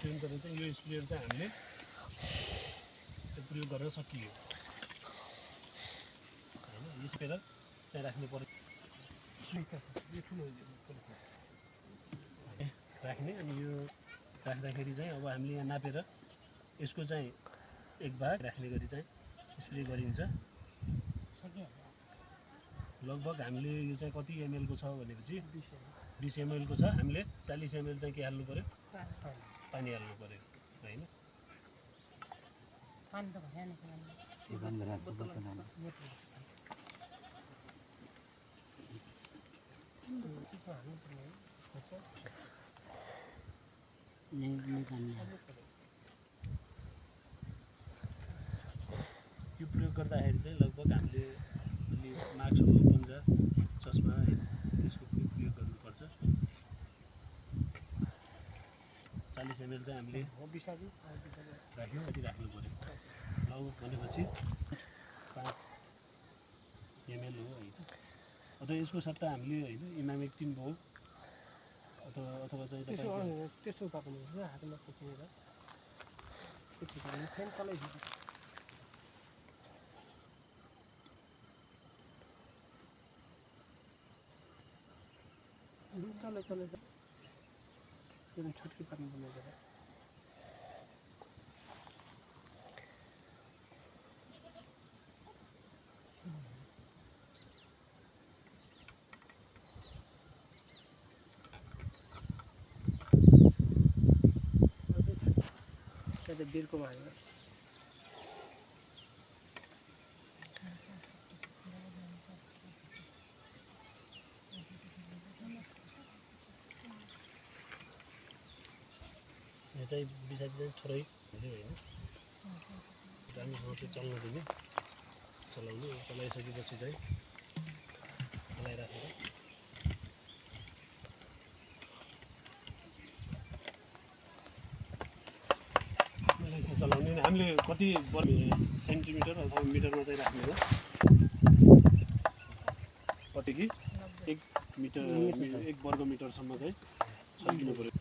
तुरुन्तै चाहिँ यो स्प्रेयर चाहिँ हामीले प्रयोग गर्न सकियो हैन। यो स्प्रेयर चाहिँ राख्नु पर्यो राख्ने। अनि यो राख्दाखेरि चाहिँ अब हामीले यहाँ नापेर यसको चाहिँ एक भाग राख्ने गरी चाहिँ स्प्रे गरिन्छ। लगभग हामीले यो चाहिँ कति एमएल को छ भनेपछि 20 एमएल को छ। हामीले 40 एमएल चाहिँ के हाल्नु पर्यो, पानी हाल्नु पर्यो हैन। पानी त भएन त्यो बन्द राख्नु पर्छ नानी। यो प्रयोग गर्दाखेरि चाहिँ लगभग हामीले अलि मास्क पन्जा चस्मा हैन त्यसको प्रयोग गर्नुपर्छ। 40 एमएल चाहिँ हामीले राख्नु यति राख्नु पर्यो। लगभग भनेपछि 5 एमएल हो हैन। अथवा यसको सट्टा हामीले हैन इमामेक्टिन भयो अथवा चाहिँ त्यसो पाक्नु हुन्छ हातमा पक्रिएर त्यति गर्नु फेन तलै दिन्छ। तलै तलै एकदम छुट्टी पार्नु पर्ने जग्गा त्यो बिरको मार्यो। यो चाहिँ बिसादी चाहिँ थोरै हुने हैन। राम्रोसँग चाहिँ चल्न दिने, चलाउने। चलाइसकेपछि चाहिँ चलाइराखेर चलाउने। हामीले कति सेन्टिमिटर अथवा मिटरमा चाहिँ राख्ने हो, कति कि 1 मिटर 1 वर्ग मिटरसम्म चाहिँ छर्किनु पर्यो।